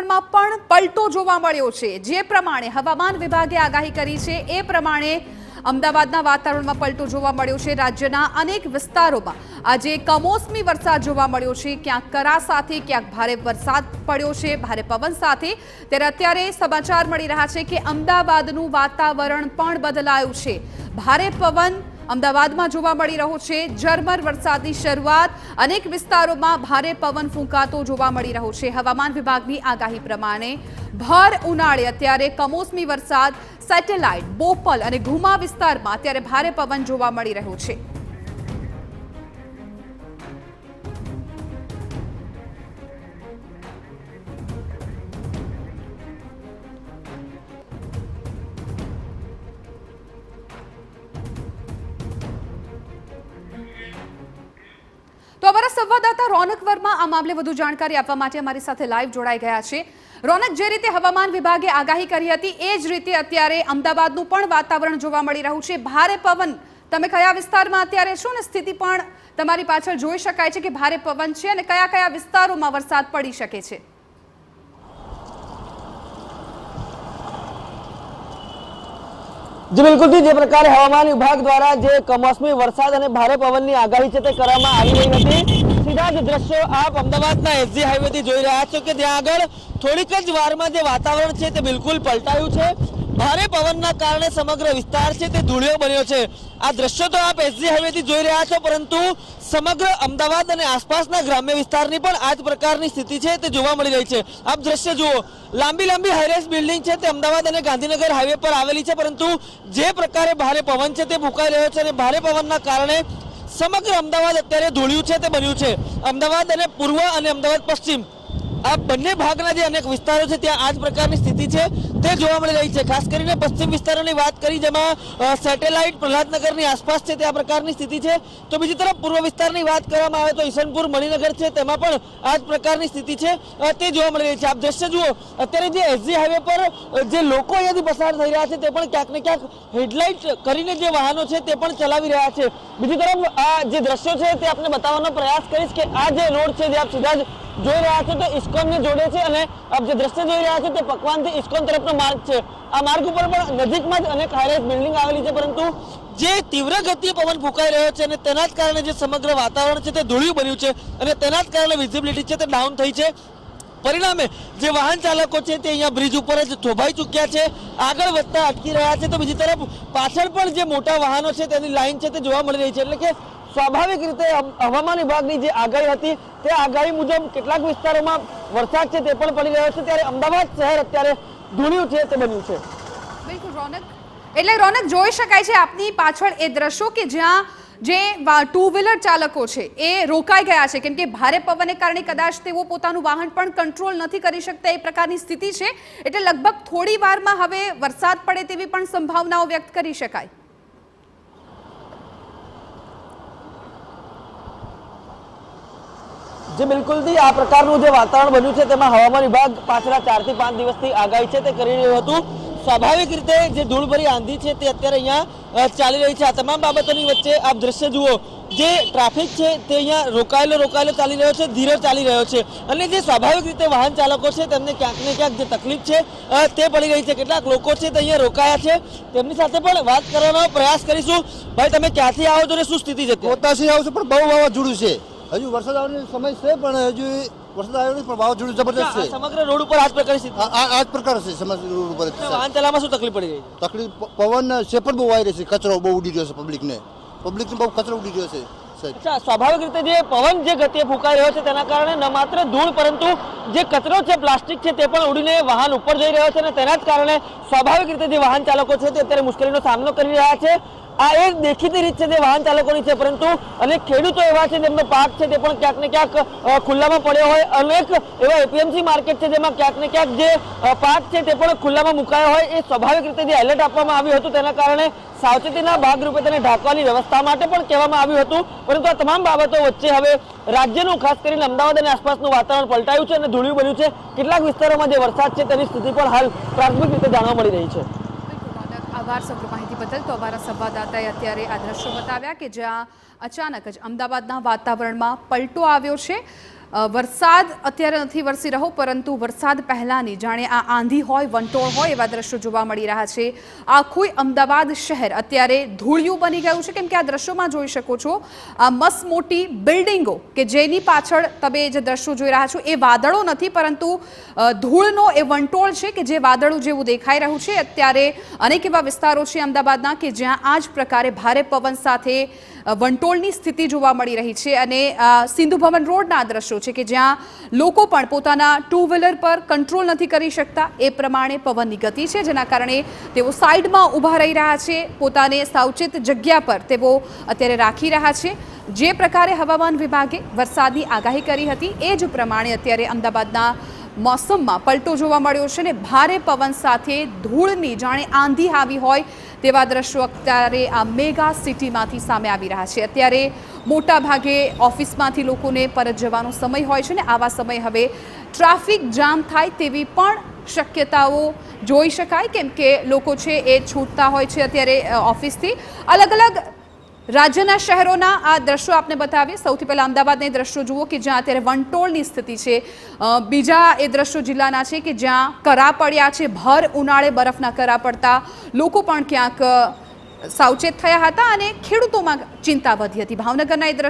વાતાવરણમાં પણ પલટો જોવા મળ્યો છે। જે પ્રમાણે હવામાન વિભાગે આગાહી કરી છે એ પ્રમાણે અમદાવાદના વાતાવરણમાં પલટો જોવા મળ્યો છે। રાજ્યના અનેક વિસ્તારોમાં આજે કમોસમી વરસાદ જોવા મળ્યો છે। ક્યાંક કરા સાથે ક્યાંક ભારે વરસાદ પડ્યો છે, ભારે પવન સાથે। ત્યારે અત્યારે સમાચાર મળી રહ્યા છે કે અમદાવાદનું વાતાવરણ પણ બદલાયું છે। ભારે પવન અમદાવાદમાં જોવા મળી રહ્યો છે। ઝરમર વરસાદની શરૂઆત, અનેક વિસ્તારોમાં ભારે પવન ફૂંકાતો જોવા મળી રહ્યો છે। હવામાન વિભાગની આગાહી પ્રમાણે ભર ઉનાળે અત્યારે કમોસમી વરસાદ સેટેલાઇટ, બોપલ અને ઘુમા વિસ્તારમાં અત્યારે ભારે પવન જોવા મળી રહ્યો છે। તો અમારા સંવાદદાતા રોનક વર્મા આ મામલે વધુ જાણકારી આપવા માટે અમારી સાથે લાઈવ જોડાઈ ગયા છે। રોનક, જે રીતે હવામાન વિભાગે આગાહી કરી હતી એ જ રીતે અત્યારે અમદાવાદનું પણ વાતાવરણ જોવા મળી રહ્યું છે। ભારે પવન, તમે કયા વિસ્તારમાં અત્યારે છો ને સ્થિતિ પણ તમારી પાછળ જોઈ શકાય છે કે ભારે પવન છે અને કયા કયા વિસ્તારોમાં વરસાદ પડી શકે છે? जी बिल्कुल थी जे प्रकार हवामान विभाग द्वारा जे कमोसमी वरसाद और भारे पवन की आगाही है करवामां आवी रही थी। सीधा ज दृश्यो आप अमदावादना एसजी हाईवे थी जोई रह्या छो कि त्यां आगळ थोड़ीक ज वारमां जे वातावरण छे ते बिल्कुल पलटायुं छे। भारे पवनना कारणे समग्र विस्तार छे ते धूळियो बन्यो छे। आ दृश्यो तो आप एसजी हाईवे थी जोई रह्या छो, परंतु समग्र अमदावाद और आसपासना ग्राम्य विस्तारनी पण आ ज प्रकारनी स्थिति छे ते जोवा मळी रही छे। आप दृश्य जुओ, लांबी लांबी हाईरेस बिल्डिंग छे ते अमदावाद और गांधीनगर हाईवे पर आवेली छे, परंतु जे प्रकारे भारे पवन छे ते फूंकाई रह्यो छे अने भारे पवनना कारणे समग्र अमदावाद अत्यारे धूळियुं छे ते बन्युं छे। अमदावाद अने पूर्व अने अमदावाद पश्चिम आ बंने भागना जे अनेक विस्तारो छे त्यां आ ज प्रकारनी स्थिति छे ते जोवा मळी रही छे। खास करीने पश्चिम विस्तारोनी वात करी जेमां सेटेलाइट प्रहलादनगरनी आसपास छे त्या प्रकारनी स्थिति छे। तो बीजी तरफ पूर्व विस्तारनी वात करवामां आवे तो ईशनपुर मणिनगर छे तेमां पण आ ज प्रकारनी स्थिति छे ते जोवा मळी रही छे। आप दृश्य जुओ, अत्यारे जे एसजी हाईवे पर जे लोको अहींयाथी पसार थई रह्या छे ते पण क्यांक ने क्यांक हेडलाइट करीने जे वाहनो छे ते पण चलावी रह्या छे। बीजी तरफ आ जे दृश्यो छे ते आपने बतावવાનો प्रयास करीश के आ जे रोड छे जे आप सीधा ज જોઈ રહ્યા છો તો ઇસ્કોન ને જોડે છે અને આપ જે દ્રશ્ય જોઈ રહ્યા છો તે પકવાન થી ઇસ્કોન તરફનો માર્ગ છે। આ માર્ગ ઉપર પણ નજીકમાં જ અનેક હાઈરાઈઝ બિલ્ડિંગ આવેલી છે, પરંતુ જે તીવ્ર ગતિએ પવન ફૂંકાઈ રહ્યો છે અને તેના જ કારણે જે સમગ્ર વાતાવરણ છે તે ધૂળિયું બન્યું છે અને તેના જ કારણે વિઝિબિલિટી છે તે ડાઉન થઈ છે। परिणामे जे वाहन चालको छे ते अहींया ब्रिज उपर ज थोभाई चूक्या छे, आगळ वधता अटकी रह्या छे। तो बीजी तरफ पाछळ पण जे मोटा वाहनो छे तेनी लाइन छे ते जोवा मळी रही छे। એટલે કે स्वाभाविक रीते हवामान विभागनी जे आगाही हती ते आगाही मुजब કેટલાક વિસ્તારોમાં વરસાદ છે તે પણ પડી રહ્યો છે, ત્યારે અમદાવાદ શહેર અત્યારે ધૂળિયું છે તે બન્યું છે। બિલકુલ રોનક, એટલે રોનક જોઈ શકાય છે આપની પાછળ એ દ્રશ્યો કે જ્યાં જે ટુ વ્હીલર ચાલકો છે એ રોકાઈ ગયા છે, કેમ કે ભારે પવનને કારણે કદાચ તેઓ પોતાનું વાહન પણ કંટ્રોલ નથી કરી શકતા એ પ્રકારની સ્થિતિ છે। એટલે લગભગ થોડી વારમાં હવે વરસાદ પડે તેવી પણ સંભાવનાઓ વ્યક્ત કરી શકાય। જે બિલકુલથી આ પ્રકારનું જે વાતાવરણ બન્યું છે તેમાં હવામાન વિભાગ પાછલા 4 થી 5 દિવસથી આગાહી છે તે કરી રહ્યું હતું। સ્વાભાવિક રીતે જે ધૂળભરી આંધી છે તે અત્યારે અહીંયા ચાલી રહી છે। આ તમામ બાબતોની વચ્ચે આપ દ્રશ્ય જુઓ, જે ટ્રાફિક છે તે અહીંયા રોકાયેલો ચાલી રહ્યો છે, ધીરે ચાલી રહ્યો છે અને જે સ્વાભાવિક રીતે વાહન ચાલકો છે તેમને ક્યાંક ને ક્યાંક જે તકલીફ છે તે પડી રહી છે। કેટલાક લોકો છે તે અહીંયા રોકાયા છે, તેમની સાથે પણ વાત કરવાનો પ્રયાસ કરીશું। ભાઈ, તમે ક્યાંથી આવો છો ને શું સ્થિતિ છે? પોતાથી આવું છું પણ બહુ વાવાઝોડું છે। હજુ વરસાદ આવવાનો સમય છે પણ હજુ વરસાદ આવ્યો નથી, પણ વાવાઝોડું જબરદસ્ત છે। સમગ્ર રોડ ઉપર આ જ પ્રકારની સ્થિતિ, આ જ પ્રકાર છે સમગ્ર રોડ ઉપર। વાહન ચલાવવામાં શું તકલીફ પડી રહી છે? તકલીફ પવન છે પણ બહુ આવી રહી છે, કચરો બહુ ઉડી રહ્યો છે, પબ્લિકને બહુ કચરો ઉડી રહ્યો છે। अच्छा, स्वाभाविक रीते जे पवन जे गतिए फूंकाई रह्यो छे तेना कारणे न मात्र धूळ परंतु जे कचरो छे, प्लास्टिक छे ते पण उडीने वाहन उपर जई रह्यो छे અને તેના જ કારણે સ્વાભાવિક રીતે જે વાહન ચાલકો છે તે અત્યારે મુશ્કેલીનો સામનો કરી રહ્યા છે। આ એક દેખીતી રીત છે જે વાહન ચાલકોની છે, પરંતુ અનેક ખેડૂતો એવા છે જેમનો પાક છે તે પણ ક્યાંક ને ક્યાંક ખુલ્લામાં પડ્યો હોય। અનેક એવા એપીએમસી માર્કેટ છે જેમાં ક્યાંક ને ક્યાંક જે પાક છે તે પણ ખુલ્લામાં મુકાયો હોય। એ સ્વાભાવિક રીતે જે એલર્ટ આપવામાં આવ્યું હતું તેના કારણે સાવચેતીના ભાગરૂપે તેને ઢાંકવાની વ્યવસ્થા માટે પણ કહેવામાં આવ્યું હતું, પરંતુ આ તમામ બાબતો વચ્ચે હવે રાજ્યનું ખાસ કરીને અમદાવાદ અને આસપાસનું વાતાવરણ પલટાયું છે અને ધૂળિયું બન્યું છે। કેટલાક વિસ્તારોમાં જે વરસાદ છે તેની સ્થિતિ પણ હાલ પ્રાથમિક રીતે જાણવા મળી રહી છે। આભાર સમગ્ર માહિતી બદલ। તો અમારા સંવાદદાતાએ અત્યારે આ દ્રશ્યો બતાવ્યા કે જ્યાં અચાનક જ અમદાવાદના વાતાવરણમાં પલટો આવ્યો છે। વરસાદ અત્યારે નથી વરસી રહ્યો, પરંતુ વરસાદ પહેલાની જાણે આ આંધી હોય, વંટોળ હોય એવા દ્રશ્યો જોવા મળી રહ્યા છે. આખું અમદાવાદ શહેર અત્યારે ધૂળિયું બની ગયું છે, કેમ કે આ દ્રશ્યોમાં જોઈ શકો છો આ મસ્ત મોટી બિલ્ડિંગો કે જેની પાછળ તમે જે દ્રશ્યો જોઈ રહ્યા છો એ વાદળો નથી, પરંતુ ધૂળનો એ વંટોળ છે કે જે વાદળો જેવું દેખાઈ રહ્યું છે. અત્યારે અનેક એવા વિસ્તારો છે અમદાવાદના કે જ્યાં આ જ પ્રકારે ભારે પવન સાથે વંટોળની સ્થિતિ જોવા મળી રહી છે. અને સિંધુ ભવન રોડના દ્રશ્યો છે કે જ્યાં લોકો પણ પોતાના ટુ વ્હીલર પર કંટ્રોલ નથી કરી શકતા, એ પ્રમાણે પવનની ગતિ છે, જેના કારણે તેઓ સાઈડમાં ઊભા રહી રહ્યા છે, પોતાને સાવચેત જગ્યા પર તેઓ અત્યારે રાખી રહ્યા છે. જે પ્રકારે હવામાન વિભાગે વરસાદની આગાહી કરી હતી એ જ પ્રમાણે અત્યારે અમદાવાદના મોસમમાં પલટો જોવા મળ્યો છે ને ભારે પવન સાથે ધૂળની જાણે આંધી આવી હોય તેવા દ્રશ્યો અત્યારે આ મેગા સિટીમાંથી સામે આવી રહ્યા છે. અત્યારે મોટા ભાગે ઓફિસમાંથી લોકોને પરત જવાનો સમય હોય છે ને આવા સમય હવે ટ્રાફિક જામ થાય તેવી પણ શક્યતાઓ જોઈ શકાય, કેમ કે લોકો છે એ છૂટતા હોય છે અત્યારે ઓફિસથી. અલગ અલગ રાજ્યના શહેરોના આ દ્રશ્યો આપને બતાવીએ. સૌથી પહેલા અમદાવાદના દ્રશ્યો જુઓ કે જ્યાં અત્યારે વંટોળની સ્થિતિ છે. બીજા એ દ્રશ્યો જિલ્લાના છે કે જ્યાં કરા પડ્યા છે, ભર ઉનાળે બરફના કરા પડતા લોકો પણ ક્યાંક સાવચેત થયા હતા અને ખેડૂતોમાં ચિંતા વધી હતી. ભાવનગરના એ દ્રશ્યો